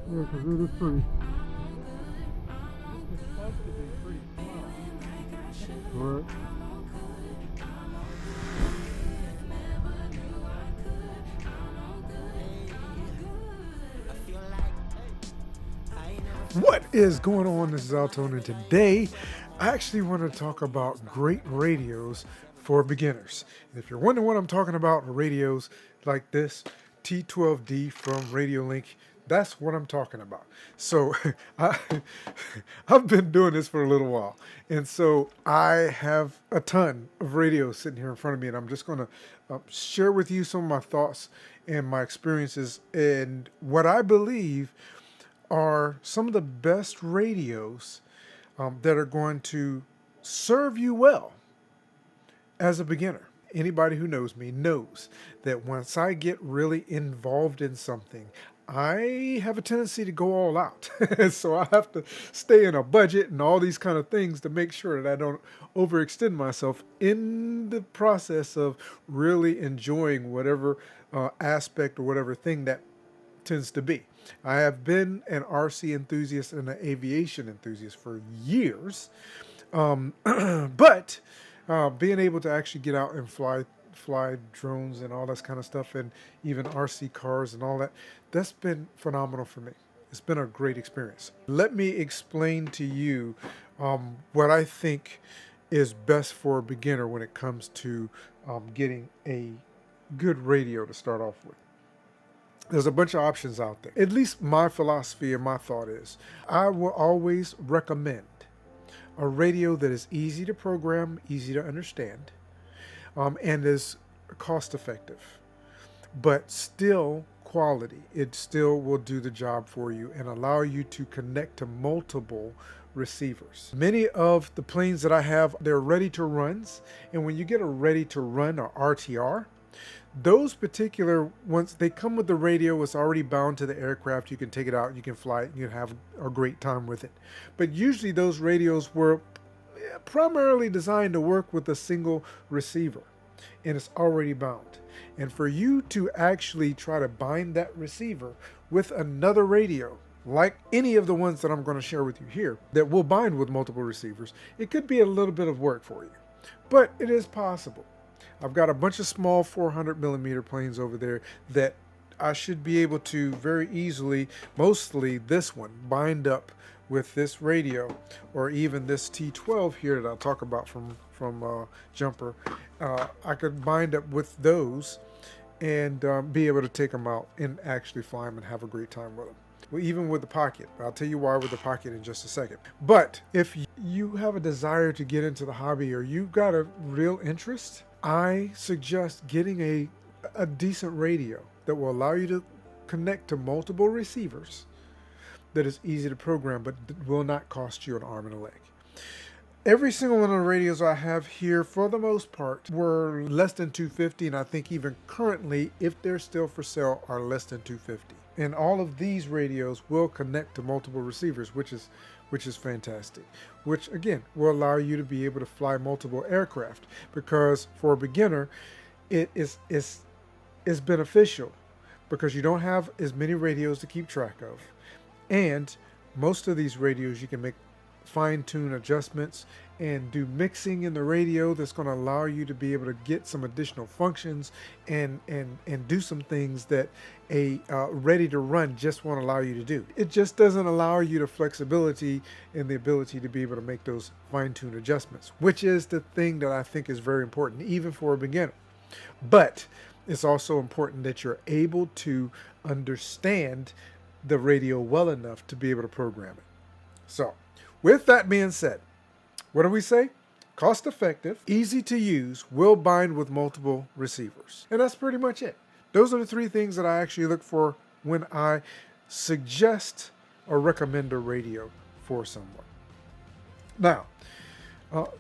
Yeah, because it is pretty. It's supposed to be pretty flat. Right. What is going on? This is Altone, and today I actually want to talk about great radios for beginners. And if you're wondering what I'm talking about, radios like this T12D from RadioLink, that's what I'm talking about. So I, I've been doing this for a little while, and so I have a ton of radios sitting here in front of me, and I'm just going to share with you some of my thoughts and my experiences and what I believe are some of the best radios that are going to serve you well as a beginner. Anybody who knows me knows that once I get really involved in something, I have a tendency to go all out. So I have to stay in a budget and all these kind of things to make sure that I don't overextend myself in the process of really enjoying whatever aspect or whatever thing that tends to be. I have been an RC enthusiast and an aviation enthusiast for years, but being able to actually get out and fly drones and all that kind of stuff, and even RC cars and all that, that's been phenomenal for me. It's been a great experience. Let me explain to you what I think is best for a beginner when it comes to getting a good radio to start off with. There's a bunch of options out there. At least my philosophy and my thought is I will always recommend a radio that is easy to program, easy to understand, and is cost effective, but still quality. It still will do the job for you and allow you to connect to multiple receivers. Many of the planes that I have, they're ready to runs, and when you get a ready to run or RTR, those particular ones, they come with the radio. It's already bound to the aircraft. You can take it out, you can fly it, you can have a great time with it. But usually those radios were primarily designed to work with a single receiver, and it's already bound. And for you to actually try to bind that receiver with another radio, like any of the ones that I'm going to share with you here, that will bind with multiple receivers, it could be a little bit of work for you. But it is possible. I've got a bunch of small 400 millimeter planes over there that I should be able to very easily, mostly this one, bind up with this radio, or even this T12 here that I'll talk about from Jumper. I could bind up with those and be able to take them out and actually fly them and have a great time with them. Well, even with the pocket. I'll tell you why with the pocket in just a second. But if you have a desire to get into the hobby, or you've got a real interest, I suggest getting a decent radio that will allow you to connect to multiple receivers, that is easy to program, but will not cost you an arm and a leg. Every single one of the radios I have here, for the most part, were less than $250, and I think even currently, if they're still for sale, are less than $250. And all of these radios will connect to multiple receivers, which is fantastic. Which again will allow you to be able to fly multiple aircraft, because for a beginner, it is beneficial because you don't have as many radios to keep track of, and most of these radios you can make fine-tune adjustments and do mixing in the radio that's going to allow you to be able to get some additional functions and do some things that a ready to run just won't allow you to do. It just doesn't allow you the flexibility and the ability to be able to make those fine-tune adjustments, which is the thing that I think is very important even for a beginner. But it's also important that you're able to understand the radio well enough to be able to program it. So with that being said, what do we say? Cost effective, easy to use, will bind with multiple receivers. And that's pretty much it. Those are the three things that I actually look for when I suggest or recommend a radio for someone. Now,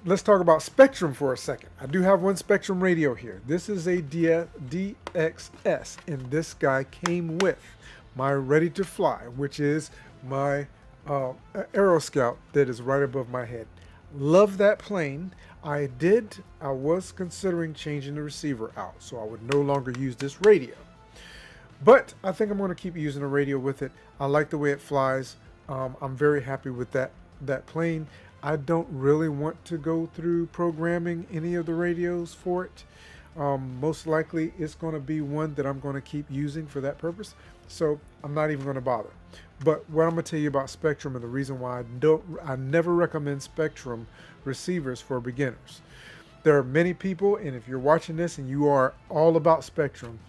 let's talk about Spectrum for a second. I do have one Spectrum radio here. This is a DXS, and this guy came with my Ready to Fly, which is my Aero Scout that is right above my head. Love that plane. I was considering changing the receiver out, so I would no longer use this radio. But I think I'm going to keep using the radio with it. I like the way it flies. I'm very happy with that plane. I don't really want to go through programming any of the radios for it. Most likely it's going to be one that I'm going to keep using for that purpose. So I'm not even going to bother. But what I'm going to tell you about Spectrum and the reason why I never recommend Spectrum receivers for beginners. There are many people, and if you're watching this and you are all about Spectrum,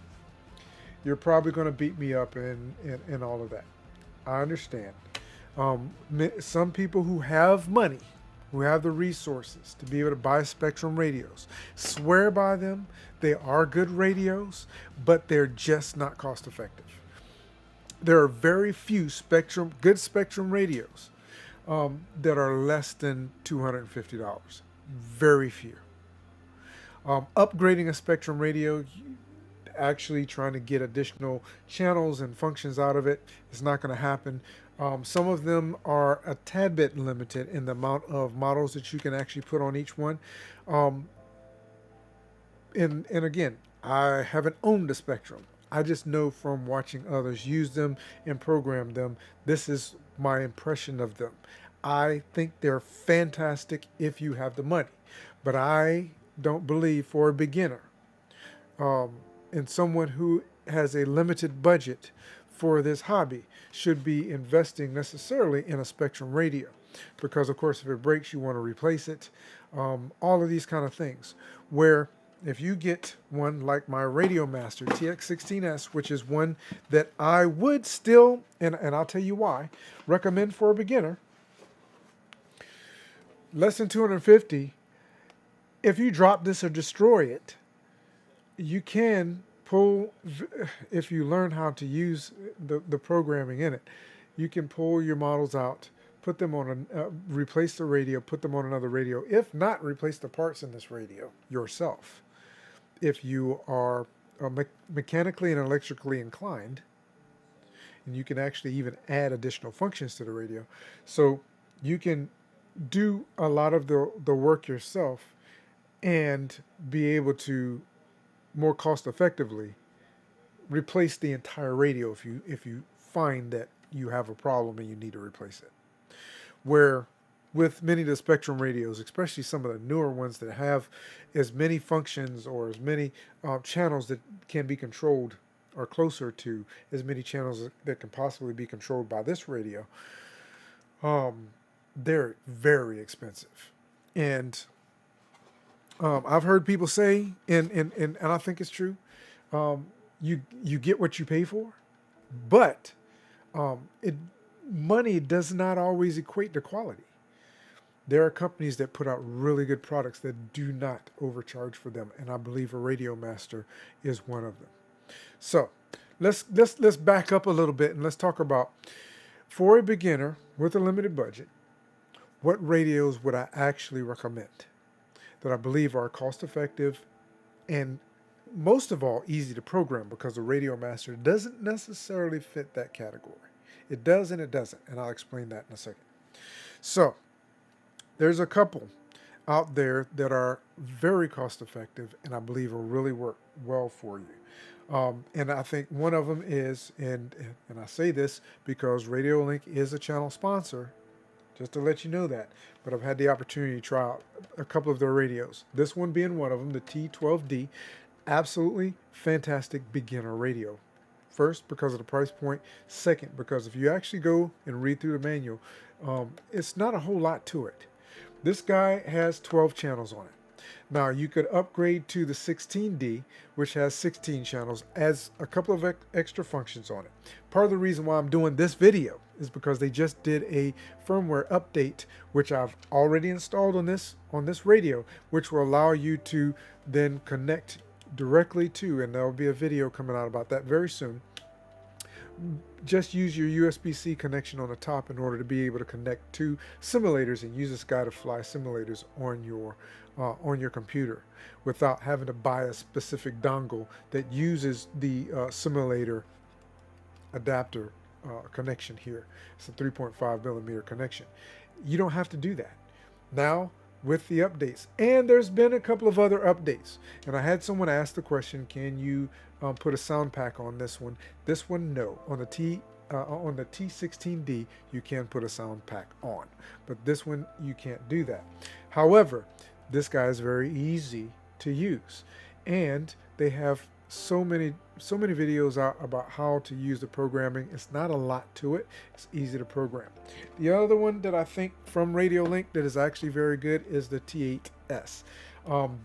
you're probably going to beat me up in all of that. I understand. Some people who have money, who have the resources to be able to buy Spectrum radios, swear by them. They are good radios, but they're just not cost effective. There are very few good Spectrum radios that are less than $250. Very few. Upgrading a Spectrum radio, actually trying to get additional channels and functions out of it, is not going to happen. Some of them are a tad bit limited in the amount of models that you can actually put on each one. And again, I haven't owned a Spectrum. I just know from watching others use them and program them. This is my impression of them. I think they're fantastic if you have the money, but I don't believe for a beginner and someone who has a limited budget for this hobby should be investing necessarily in a Spectrum radio, because of course if it breaks you want to replace it. All of these kind of things, where if you get one like my Radio Master TX16S, which is one that I would still, and I'll tell you why, recommend for a beginner, less than 250, if you drop this or destroy it, you can pull, if you learn how to use the programming in it, you can pull your models out, put them on replace the radio, put them on another radio. If not, replace the parts in this radio yourself. If you are mechanically and electrically inclined, and you can actually even add additional functions to the radio. So you can do a lot of the work yourself and be able to more cost effectively replace the entire radio if you find that you have a problem and you need to replace it. Where with many of the Spectrum radios, especially some of the newer ones that have as many functions or as many channels that can be controlled, or closer to as many channels that can possibly be controlled by this radio, they're very expensive. And I've heard people say, and I think it's true, you get what you pay for, but money does not always equate to quality. There are companies that put out really good products that do not overcharge for them, and I believe a Radio Master is one of them. So let's back up a little bit and let's talk about, for a beginner with a limited budget, what radios would I actually recommend that I believe are cost effective and most of all easy to program, because the Radio Master doesn't necessarily fit that category. It does and it doesn't, and I'll explain that in a second. So there's a couple out there that are very cost effective and I believe will really work well for you. And I think one of them is, and I say this because RadioLink is a channel sponsor, just to let you know that, but I've had the opportunity to try out a couple of their radios. This one being one of them, the T12D, absolutely fantastic beginner radio. First, because of the price point. Second, because if you actually go and read through the manual, it's not a whole lot to it. This guy has 12 channels on it. Now, you could upgrade to the 16D, which has 16 channels, adds a couple of extra functions on it. Part of the reason why I'm doing this video is because they just did a firmware update, which I've already installed on this radio, which will allow you to then connect directly to, and there will be a video coming out about that very soon. Just use your USB-C connection on the top in order to be able to connect to simulators and use this guy to fly simulators on your computer without having to buy a specific dongle that uses the simulator adapter connection here. It's a 3.5 millimeter connection. You don't have to do that. Now, with the updates. And there's been a couple of other updates. And I had someone ask the question, can you put a sound pack on this one? This one, no. On the T16D, you can put a sound pack on. But this one, you can't do that. However, this guy is very easy to use. And they have so many videos out about how to use the programming. It's not a lot to it. It's easy to program. The other one that I think from RadioLink that is actually very good is the T8S.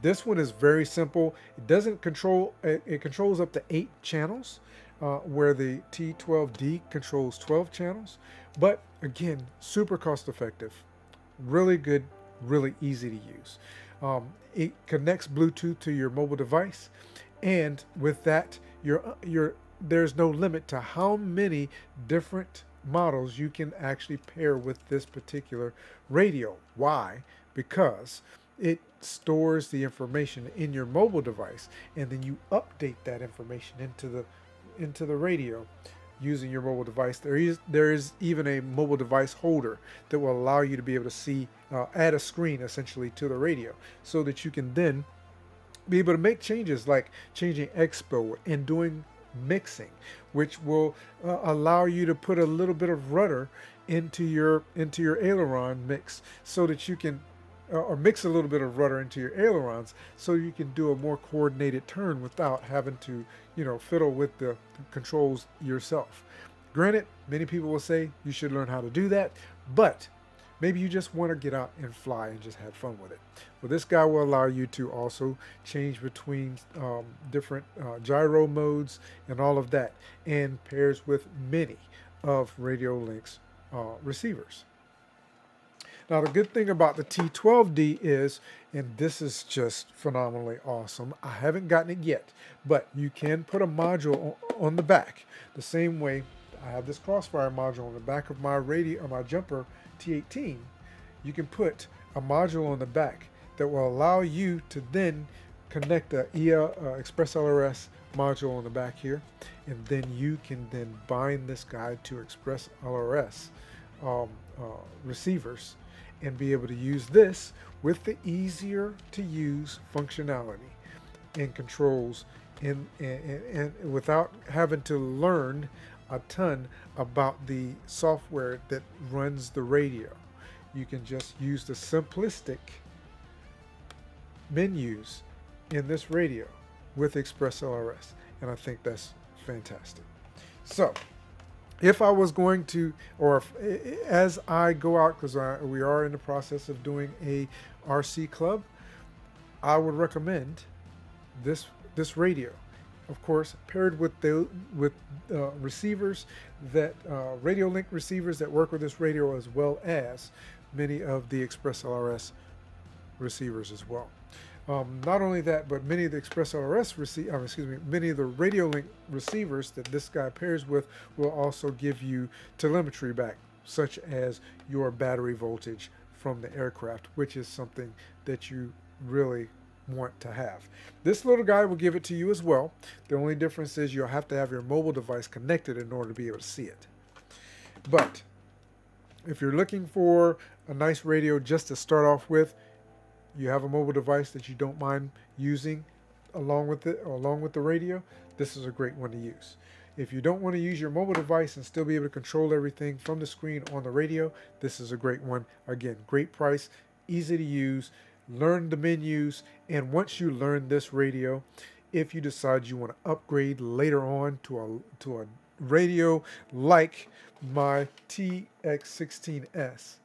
This one is very simple. It doesn't control, it controls up to 8 channels, where the T12D controls 12 channels. But again, super cost effective, really good, really easy to use. It connects Bluetooth to your mobile device. And with that, there's no limit to how many different models you can actually pair with this particular radio. Why? Because it stores the information in your mobile device, and then you update that information into the radio using your mobile device. There is even a mobile device holder that will allow you to be able to see, add a screen essentially to the radio, so that you can then be able to make changes like changing expo and doing mixing, which will allow you to put a little bit of rudder into your aileron mix, so that you can or mix a little bit of rudder into your ailerons, so you can do a more coordinated turn without having to, fiddle with the controls yourself. Granted, many people will say you should learn how to do that, but maybe you just want to get out and fly and just have fun with it. Well, this guy will allow you to also change between different gyro modes and all of that, and pairs with many of RadioLink's receivers. Now, the good thing about the T12D is, and this is just phenomenally awesome, I haven't gotten it yet, but you can put a module on the back. The same way I have this Crossfire module on the back of my radio, or my jumper T18. You can put a module on the back that will allow you to then connect the Express LRS module on the back here, and then you can then bind this guy to Express LRS receivers, and be able to use this with the easier to use functionality and controls, and without having to learn a ton about the software that runs the radio. You can just use the simplistic menus in this radio with Express LRS, and I think that's fantastic. So if I was going to, or as I go out, because we are in the process of doing a RC club, I would recommend this radio. Of course, paired with receivers that RadioLink receivers that work with this radio, as well as many of the Express LRS receivers as well. Not only that, but many of the Express LRS many of the RadioLink receivers that this guy pairs with will also give you telemetry back, such as your battery voltage from the aircraft, which is something that you really want to have. This little guy will give it to you as well. The only difference is you'll have to have your mobile device connected in order to be able to see it. But if you're looking for a nice radio just to start off with, you have a mobile device that you don't mind using along with the radio, this is a great one to use. If you don't want to use your mobile device and still be able to control everything from the screen on the radio, this is a great one. Again, great price, easy to use, learn the menus, and once you learn this radio, if you decide you want to upgrade later on to a radio like my TX16S,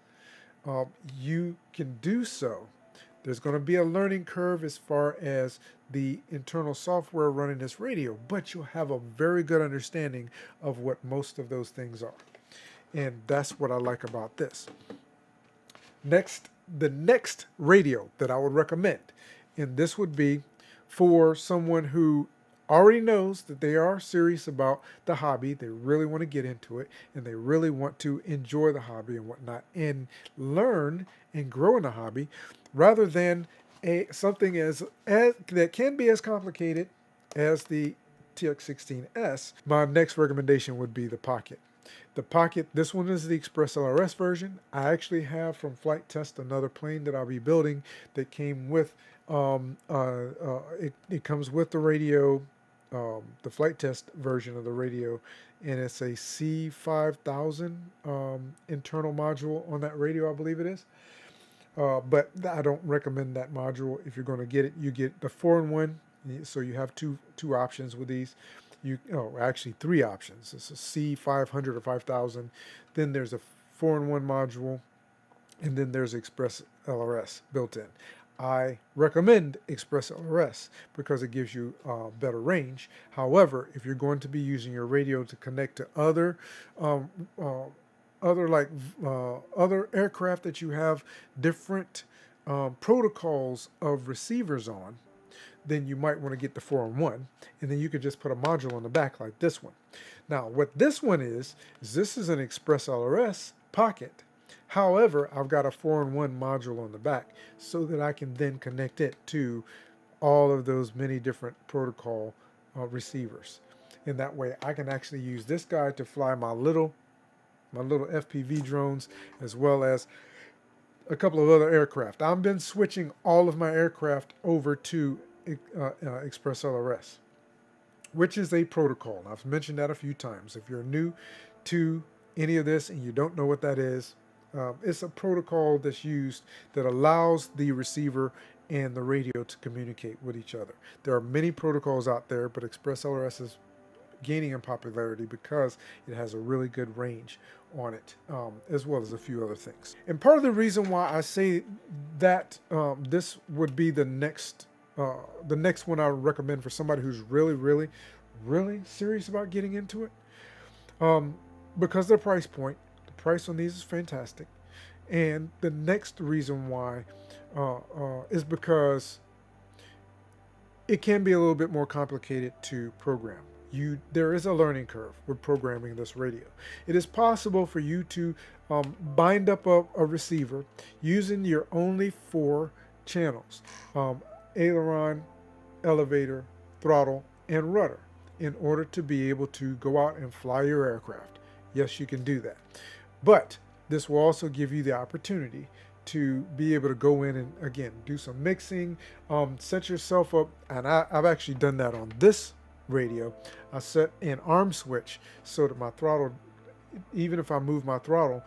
you can do so. There's going to be a learning curve as far as the internal software running this radio, but you'll have a very good understanding of what most of those things are. And that's what I like about this. The next radio that I would recommend, and this would be for someone who already knows that they are serious about the hobby, they really want to get into it, and they really want to enjoy the hobby and whatnot, and learn and grow in the hobby, rather than something that can be as complicated as the TX16S. My next recommendation would be the Pocket. The Pocket, this one is the Express LRS version. I actually have from Flight Test another plane that I'll be building that came with, it comes with the radio, the Flight Test version of the radio, and it's a C5000 internal module on that radio, I believe it is. But I don't recommend that module. If you're going to get it, you get the 4-in-1. So you have two options with these. Actually 3 options. It's a C500 or 5000. Then there's a 4-in-1 module, and then there's Express LRS built in. I recommend Express LRS because it gives you better range. However, if you're going to be using your radio to connect to other aircraft that you have different protocols of receivers on, then you might want to get the 4-in-1, and then you could just put a module on the back like this one. Now, what this one is this is an Express LRS Pocket. However, I've got a 4-in-1 module on the back so that I can then connect it to all of those many different protocol receivers. And that way I can actually use this guy to fly my little FPV drones, as well as a couple of other aircraft. I've been switching all of my aircraft over to Express LRS, which is a protocol. I've mentioned that a few times. If you're new to any of this and you don't know what that is, it's a protocol that's used that allows the receiver and the radio to communicate with each other. There are many protocols out there, but Express LRS is gaining in popularity because it has a really good range on it, as well as a few other things. And part of the reason why I say that this would be the next one I would recommend for somebody who's really serious about getting into it, because their price point. The price on these is fantastic. And the next reason why is because it can be a little bit more complicated to program. There is a learning curve with programming this radio. It is possible for you to bind up a receiver using your only 4 channels: aileron, elevator, throttle, and rudder, in order to be able to go out and fly your aircraft. Yes, you can do that. But this will also give you the opportunity to be able to go in and, again, do some mixing, set yourself up. And I've actually done that on this radio. I set an arm switch so that my throttle, even if I move my throttle,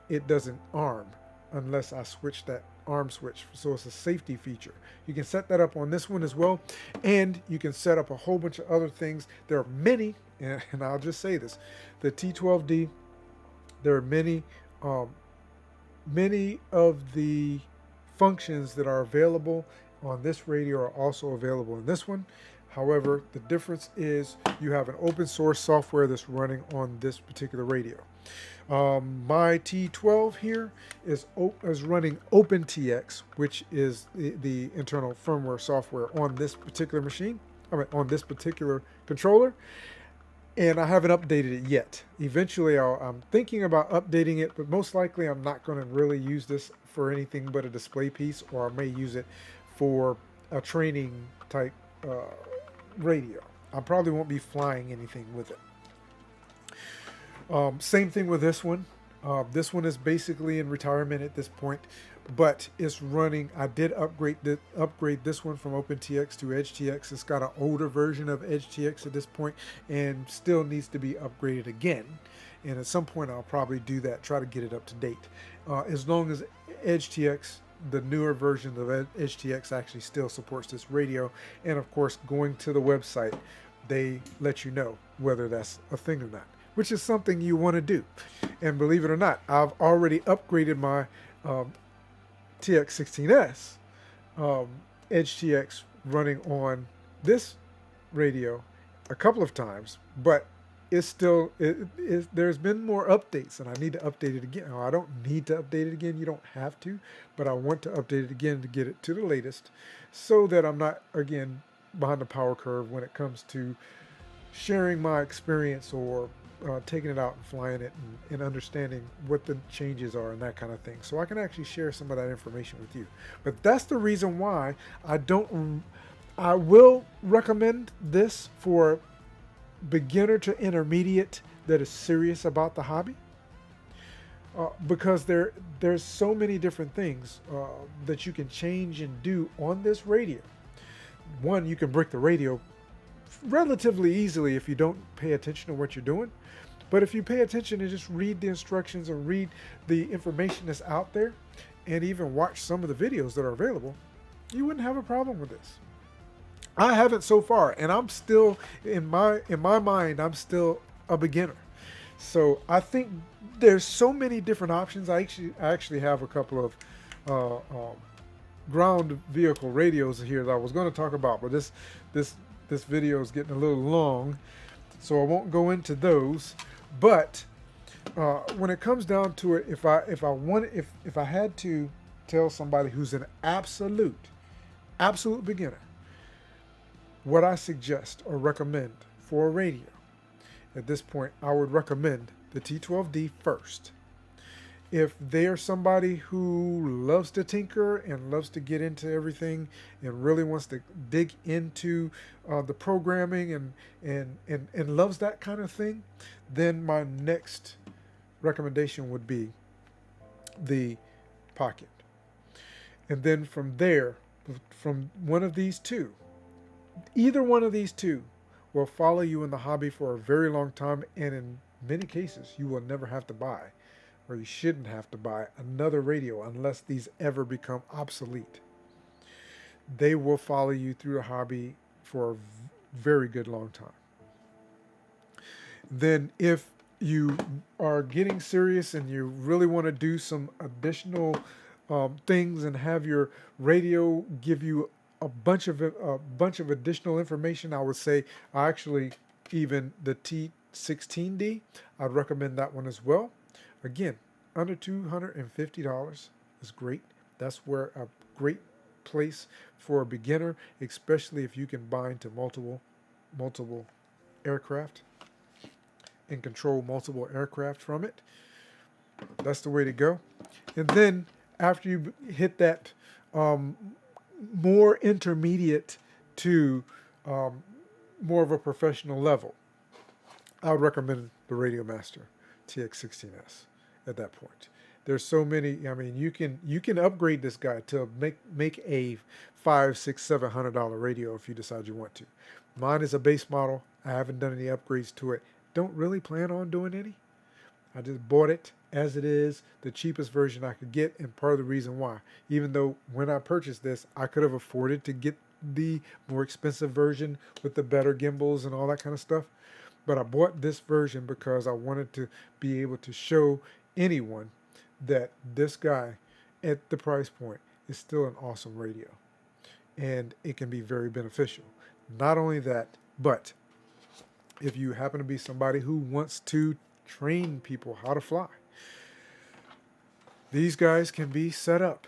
it doesn't arm unless I switch that arm switch. So it's a safety feature. You can set that up on this one as well, and you can set up a whole bunch of other things. There are many, and I'll just say this, the T12D, there are many of the functions that are available on this radio are also available in this one. However, the difference is you have an open source software that's running on this particular radio. My T12 here is running OpenTX, which is the internal firmware software on this particular machine, on this particular controller. And I haven't updated it yet. Eventually, I'm thinking about updating it, but most likely I'm not going to really use this for anything but a display piece, or I may use it for a training type radio. I probably won't be flying anything with it. Same thing with this one. This one is basically in retirement at this point, but it's running. I did upgrade this one from OpenTX to EdgeTX. It's got an older version of EdgeTX at this point and still needs to be upgraded again. And at some point I'll probably do that, try to get it up to date. As long as EdgeTX, the newer version of EdgeTX, actually still supports this radio. And of course, going to the website, they let you know whether that's a thing or not, which is something you want to do. And believe it or not, I've already upgraded my TX16S EdgeTX running on this radio a couple of times, but it's still, there's been more updates, and I need to update it again. I don't need to update it again. You don't have to, but I want to update it again to get it to the latest so that I'm not, again, behind the power curve when it comes to sharing my experience or taking it out and flying it and understanding what the changes are and that kind of thing. So I can actually share some of that information with you. But that's the reason why I will recommend this for beginner to intermediate that is serious about the hobby, because there's so many different things that you can change and do on this radio. One, you can break the radio relatively easily if you don't pay attention to what you're doing. But if you pay attention and just read the instructions and read the information that's out there, and even watch some of the videos that are available, you wouldn't have a problem with this. I haven't so far, and I'm still in my mind, I'm still a beginner. So I think there's so many different options. I actually have a couple of ground vehicle radios here that I was going to talk about, but this video is getting a little long, so I won't go into those. But when it comes down to it, if I had to tell somebody who's an absolute beginner what I suggest or recommend for a radio, at this point I would recommend the T12D first. If they're somebody who loves to tinker and loves to get into everything and really wants to dig into the programming and loves that kind of thing, then my next recommendation would be the Pocket. And then from there, from one of these two, either one of these two will follow you in the hobby for a very long time, and in many cases you will never have to buy, or you shouldn't have to buy, another radio unless these ever become obsolete. They will follow you through the hobby for a very good long time. Then if you are getting serious and you really want to do some additional things and have your radio give you a bunch of additional information, I would say actually even the T16D, I'd recommend that one as well. Again, under $250 is great. That's where a great place for a beginner, especially if you can bind to multiple aircraft and control multiple aircraft from it. That's the way to go. And then after you hit that more intermediate to more of a professional level, I would recommend the Radio Master TX16S at that point. There's so many. I mean, you can upgrade this guy to make a $500, $600, $700 radio if you decide you want to. Mine is a base model. I haven't done any upgrades to it. Don't really plan on doing any. I just bought it as it is, the cheapest version I could get, and part of the reason why, even though when I purchased this, I could have afforded to get the more expensive version with the better gimbals and all that kind of stuff, but I bought this version because I wanted to be able to show anyone that this guy at the price point is still an awesome radio, and it can be very beneficial. Not only that, but if you happen to be somebody who wants to train people how to fly, these guys can be set up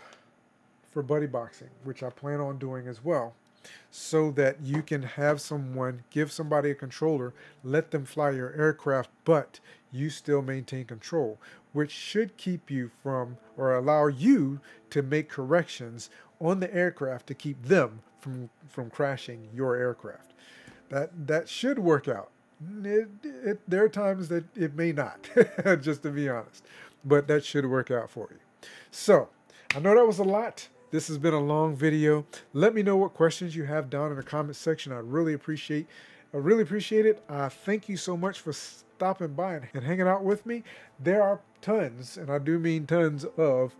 for buddy boxing, which I plan on doing as well, so that you can have someone, give somebody a controller, let them fly your aircraft, but you still maintain control, which should keep you from, or allow you to make corrections on the aircraft to keep them from crashing your aircraft. That should work out. There are times that it may not, just to be honest, but that should work out for you. So I know that was a lot. This has been a long video. Let me know what questions you have down in the comment section. I really appreciate it. Thank you so much for stopping by and hanging out with me. There are tons, and I do mean tons, of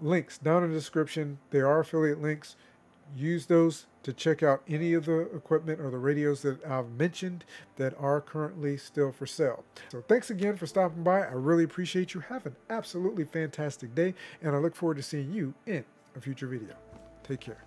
links down in the description. There are affiliate links. Use those to check out any of the equipment or the radios that I've mentioned that are currently still for sale. So thanks again for stopping by. I really appreciate you. Have an absolutely fantastic day, and I look forward to seeing you in a future video. Take care.